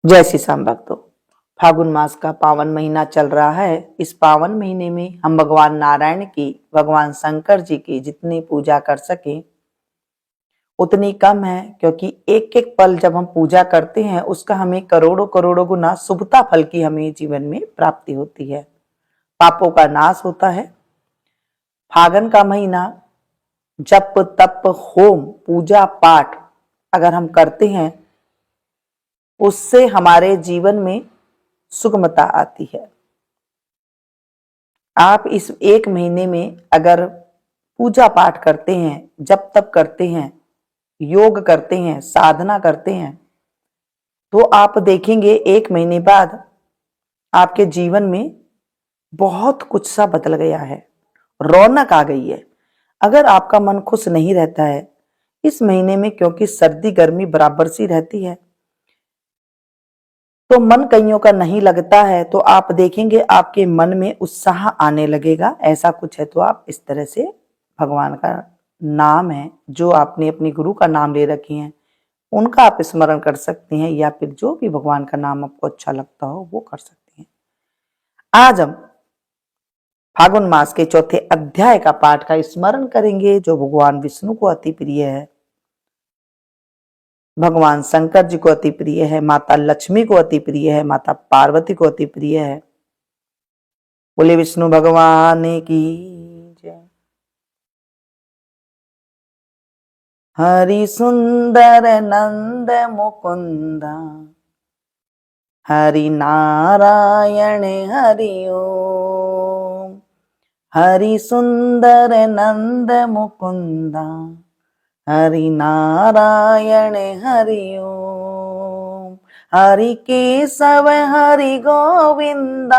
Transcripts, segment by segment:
जय श्री श्याम भक्तों। फागुन मास का पावन महीना चल रहा है। इस पावन महीने में हम भगवान नारायण की, भगवान शंकर जी की जितनी पूजा कर सके उतनी कम है, क्योंकि एक एक पल जब हम पूजा करते हैं उसका हमें करोड़ों करोड़ों गुना शुभता फल की हमें जीवन में प्राप्ति होती है, पापों का नाश होता है। फागुन का महीना जप तप होम पूजा पाठ अगर हम करते हैं उससे हमारे जीवन में सुगमता आती है। आप इस एक महीने में अगर पूजा पाठ करते हैं, जप तप करते हैं, योग करते हैं, साधना करते हैं, तो आप देखेंगे एक महीने बाद आपके जीवन में बहुत कुछ सा बदल गया है, रौनक आ गई है। अगर आपका मन खुश नहीं रहता है इस महीने में, क्योंकि सर्दी गर्मी बराबर सी रहती है, तो मन कईयों का नहीं लगता है, तो आप देखेंगे आपके मन में उत्साह आने लगेगा। ऐसा कुछ है तो आप इस तरह से भगवान का नाम है, जो आपने अपनी गुरु का नाम ले रखी है उनका आप स्मरण कर सकते हैं, या फिर जो भी भगवान का नाम आपको अच्छा लगता हो वो कर सकते हैं। आज हम फागुन मास के चौथे अध्याय का पाठ का स्मरण करेंगे, जो भगवान विष्णु को अति प्रिय है, भगवान शंकर जी को अति प्रिय है, माता लक्ष्मी को अति प्रिय है, माता पार्वती को अति प्रिय है। बोले विष्णु भगवान की जय। हरि सुंदर नंद मुकुंद हरि नारायण हरि ओम। हरि सुंदर नंद मुकुंद हरि नारायण हरि ओम। हरि केशव हरि गोविंदा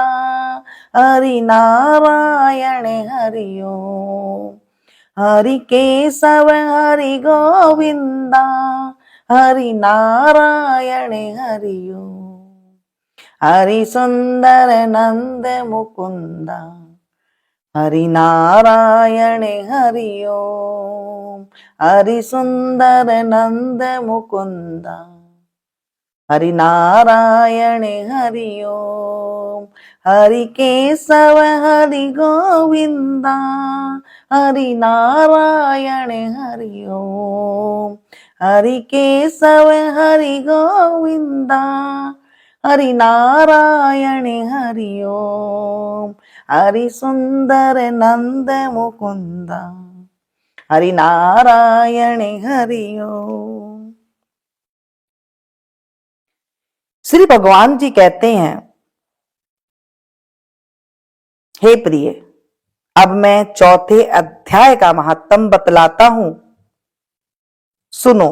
हरि नारायण हरि ओम। हरि केशव हरि गोविंदा हरि नारायण हरि ओम। हरि सुंदर नंद मुकुंदा हरि नारायण हरि ओम। हरि सुंदर नंद मुकुंदा हरि नारायण हरि ओम। हरि केशव हरि गोविंदा हरि नारायण हरि ओम। हरि केशव हरि गोविंदा हरि नारायण हरि ओम। हरि सुंदर नंद मुकुंदा हरि नारायण हरि ओम। श्री भगवान जी कहते हैं, हे प्रिय, अब मैं चौथे अध्याय का महत्तम बतलाता हूं, सुनो।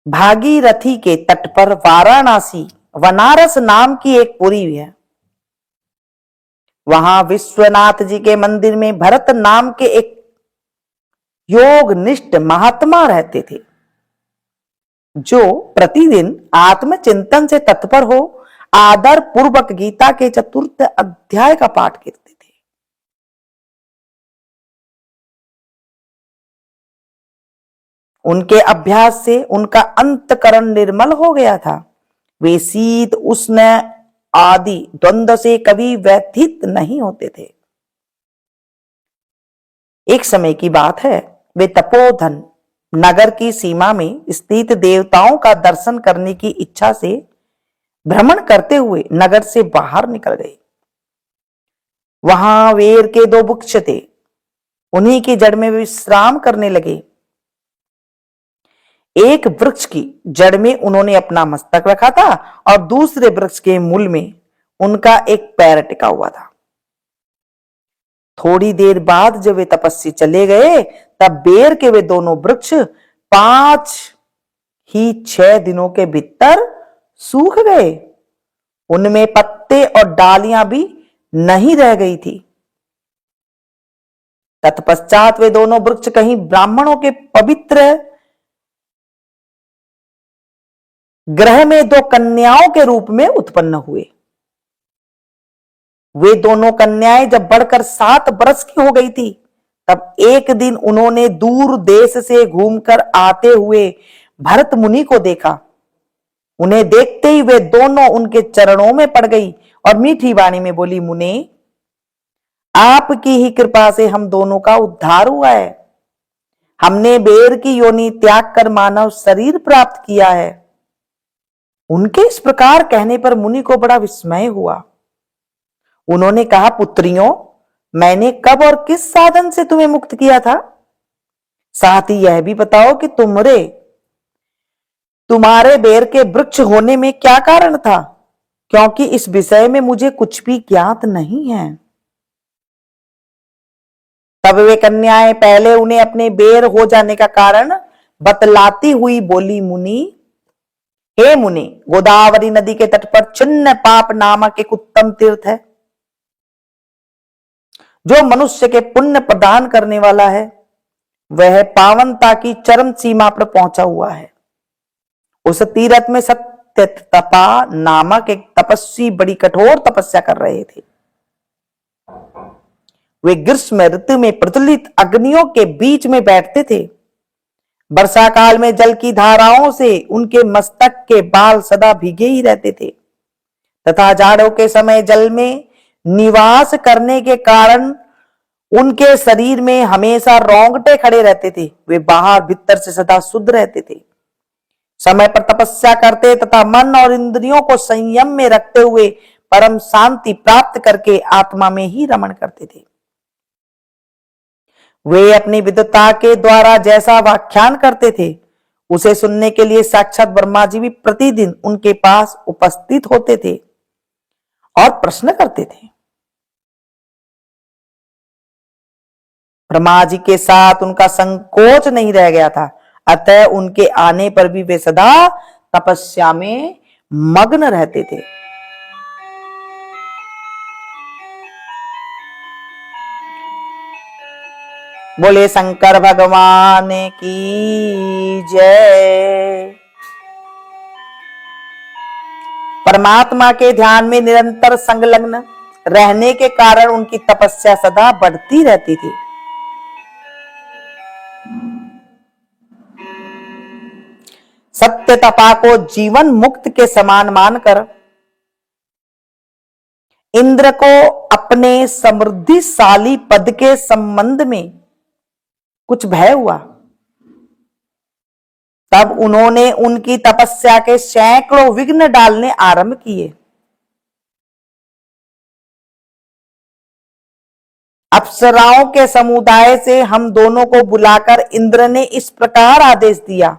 भागीरथी के तट पर वाराणसी वनारस नाम की एक पुरी है। वहां विश्वनाथ जी के मंदिर में भरत नाम के एक योगनिष्ठ महात्मा रहते थे, जो प्रतिदिन आत्मचिंतन से तत्पर हो आदर पूर्वक गीता के चतुर्थ अध्याय का पाठ करते थे। उनके अभ्यास से उनका अंतकरण निर्मल हो गया था। वे शीत उष्ण आदि द्वंद्व से कभी व्यथित नहीं होते थे। एक समय की बात है, वे तपोधन नगर की सीमा में स्थित देवताओं का दर्शन करने की इच्छा से भ्रमण करते हुए नगर से बाहर निकल गए। वहां वेर के 2 वृक्ष थे, उन्हीं की जड़ में विश्राम करने लगे। एक वृक्ष की जड़ में उन्होंने अपना मस्तक रखा था और दूसरे वृक्ष के मूल में उनका एक पैर टिका हुआ था। थोड़ी देर बाद जब वे तपस्वी चले गए, तब बेर के वे दोनों वृक्ष 6 दिनों के भीतर सूख गए। उनमें पत्ते और डालियां भी नहीं रह गई थी। तत्पश्चात वे दोनों वृक्ष कहीं ब्राह्मणों के पवित्र ग्रह में 2 कन्याओं के रूप में उत्पन्न हुए। वे दोनों कन्याएं जब बढ़कर 7 वर्ष की हो गई थी, तब एक दिन उन्होंने दूर देश से घूमकर आते हुए भरत मुनि को देखा। उन्हें देखते ही वे दोनों उनके चरणों में पड़ गई और मीठी वाणी में बोली, मुने, आपकी ही कृपा से हम दोनों का उद्धार हुआ है। हमने बेर की योनि त्याग कर मानव शरीर प्राप्त किया है। उनके इस प्रकार कहने पर मुनि को बड़ा विस्मय हुआ। उन्होंने कहा, पुत्रियों, मैंने कब और किस साधन से तुम्हें मुक्त किया था? साथ ही यह भी बताओ कि तुम्हारे बेर के वृक्ष होने में क्या कारण था, क्योंकि इस विषय में मुझे कुछ भी ज्ञात नहीं है। तब वे कन्याएं पहले उन्हें अपने बेर हो जाने का कारण बतलाती हुई बोली, मुनि, हे मुनि, गोदावरी नदी के तट पर चिन्न पाप नामक एक उत्तम तीर्थ है, जो मनुष्य के पुण्य प्रदान करने वाला है। वह पावनता की चरम सीमा पर पहुंचा हुआ है। उस तीर्थ में सत्य तपा नामक एक तपस्वी बड़ी कठोर तपस्या कर रहे थे। वे ग्रीष्म ऋतु में प्रज्वलित अग्नियों के बीच में बैठते थे। वर्षा काल में जल की धाराओं से उनके मस्तक के बाल सदा भीगे ही रहते थे तथा जाड़ों के समय जल में निवास करने के कारण उनके शरीर में हमेशा रोंगटे खड़े रहते थे। वे बाहर भीतर से सदा शुद्ध रहते थे। समय पर तपस्या करते तथा मन और इंद्रियों को संयम में रखते हुए परम शांति प्राप्त करके आत्मा में ही रमण करते थे। वे अपनी विद्वता के द्वारा जैसा व्याख्यान करते थे, उसे सुनने के लिए साक्षात ब्रह्मा जी भी प्रतिदिन उनके पास उपस्थित होते थे और प्रश्न करते थे। ब्रह्मा जी के साथ उनका संकोच नहीं रह गया था, अतः उनके आने पर भी वे सदा तपस्या में मग्न रहते थे। बोले शंकर भगवान की जय। परमात्मा के ध्यान में निरंतर संलग्न रहने के कारण उनकी तपस्या सदा बढ़ती रहती थी। सत्य तपा को जीवन मुक्त के समान मानकर इंद्र को अपने समृद्धिशाली पद के संबंध में कुछ भय हुआ। तब उन्होंने उनकी तपस्या के सैकड़ों विघ्न डालने आरंभ किए। अप्सराओं के समुदाय से हम दोनों को बुलाकर इंद्र ने इस प्रकार आदेश दिया,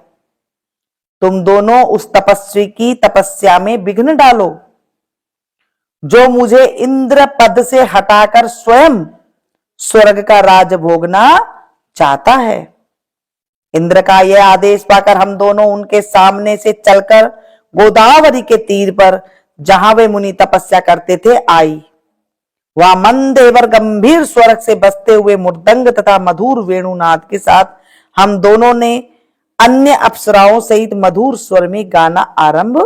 तुम दोनों उस तपस्वी की तपस्या में विघ्न डालो जो मुझे इंद्र पद से हटाकर स्वयं स्वर्ग का राज भोगना चाहता है। इंद्र का यह आदेश पाकर हम दोनों उनके सामने से चलकर गोदावरी के तीर पर, जहां वे मुनि तपस्या करते थे, आई। वहां मंदेवर गंभीर स्वर से बजते हुए मृदंग तथा मधुर वेणुनाद के साथ हम दोनों ने अन्य अप्सराओं सहित मधुर स्वर में गाना आरंभ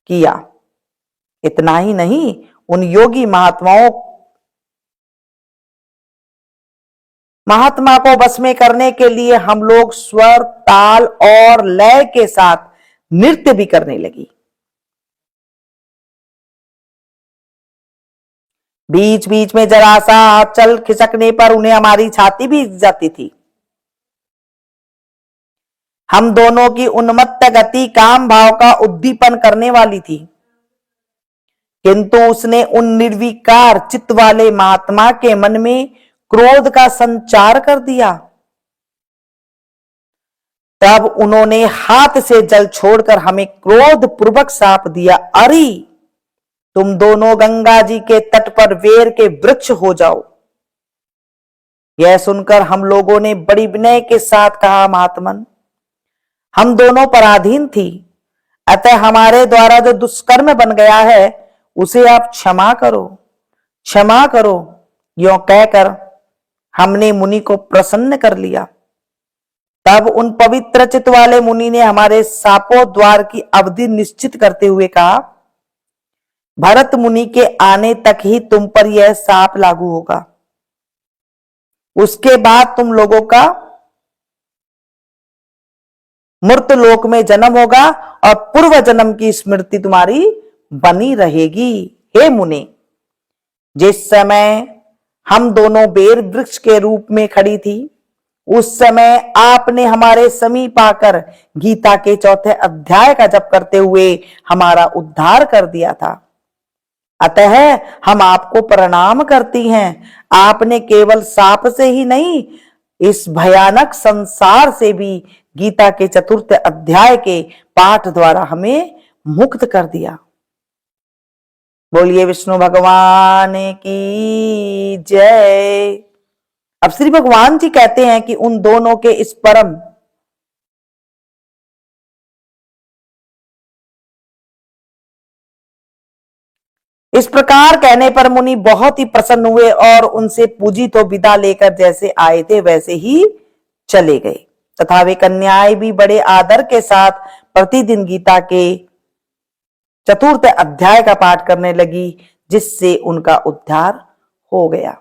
किया। इतना ही नहीं, उन योगी महात्मा को बस में करने के लिए हम लोग स्वर, ताल और लय के साथ नृत्य भी करने लगी। बीच बीच में जरा सा चल खिसकने पर उन्हें हमारी छाती भी हिल जाती थी। हम दोनों की उन्मत्त गति काम भाव का उद्दीपन करने वाली थी, किंतु उसने उन निर्विकार चित्त वाले महात्मा के मन में क्रोध का संचार कर दिया। तब उन्होंने हाथ से जल छोड़कर हमें क्रोध पूर्वक शाप दिया, अरे तुम दोनों गंगा जी के तट पर बेर के वृक्ष हो जाओ। यह सुनकर हम लोगों ने बड़ी विनय के साथ कहा, महात्मन, हम दोनों पराधीन थी, अतः हमारे द्वारा जो दुष्कर्म बन गया है उसे आप क्षमा करो, क्षमा करो। यों कहकर हमने मुनि को प्रसन्न कर लिया। तब उन पवित्र चित्त वाले मुनि ने हमारे शापोद्वार की अवधि निश्चित करते हुए कहा, भरत मुनि के आने तक ही तुम पर यह शाप लागू होगा। उसके बाद तुम लोगों का मूर्त लोक में जन्म होगा और पूर्व जन्म की स्मृति तुम्हारी बनी रहेगी। हे मुने, जिस समय हम दोनों बेर वृक्ष के रूप में खड़ी थी, उस समय आपने हमारे समीप आकर गीता के चौथे अध्याय का जप करते हुए हमारा उद्धार कर दिया था। अतः हम आपको प्रणाम करती हैं। आपने केवल साप से ही नहीं, इस भयानक संसार से भी गीता के चतुर्थ अध्याय के पाठ द्वारा हमें मुक्त कर दिया। बोलिए विष्णु भगवान की जय। अब श्री भगवान जी कहते हैं कि उन दोनों के इस प्रकार कहने पर मुनि बहुत ही प्रसन्न हुए और उनसे पूजी तो विदा लेकर जैसे आए थे वैसे ही चले गए, तथा वे कन्याएं भी बड़े आदर के साथ प्रतिदिन गीता के चतुर्थ अध्याय का पाठ करने लगी, जिससे उनका उद्धार हो गया।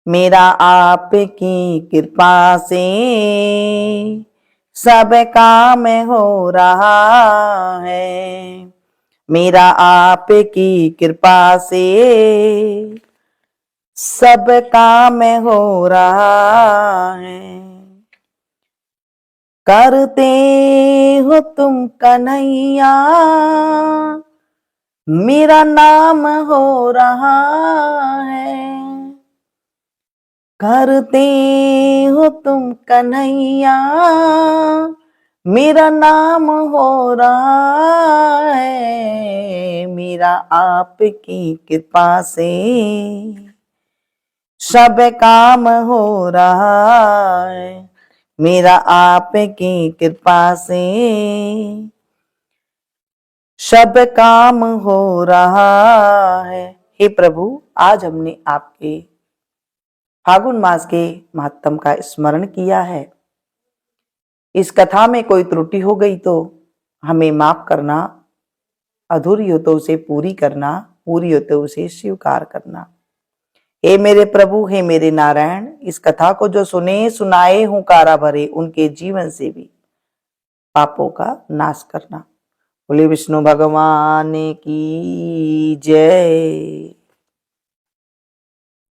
मेरा आपकी कृपा से सब काम हो रहा है। मेरा आपकी कृपा से सब काम हो रहा है। करते हो तुम कन्हैया, मेरा नाम हो रहा है। करते हो तुम कन्हैया, मेरा नाम हो रहा है। मेरा आपकी कृपा से सब काम हो रहा है। मेरा आपकी कृपा से सब काम हो रहा है। हे प्रभु, आज हमने आपके फागुन मास के महात्म का स्मरण किया है। इस कथा में कोई त्रुटि हो गई तो हमें माफ करना, अधूरी हो तो उसे पूरी करना, पूरी हो तो उसे स्वीकार करना। हे मेरे प्रभु, हे मेरे नारायण, इस कथा को जो सुने सुनाए हुंकारा भरे, उनके जीवन से भी पापों का नाश करना। बोले विष्णु भगवान की जय।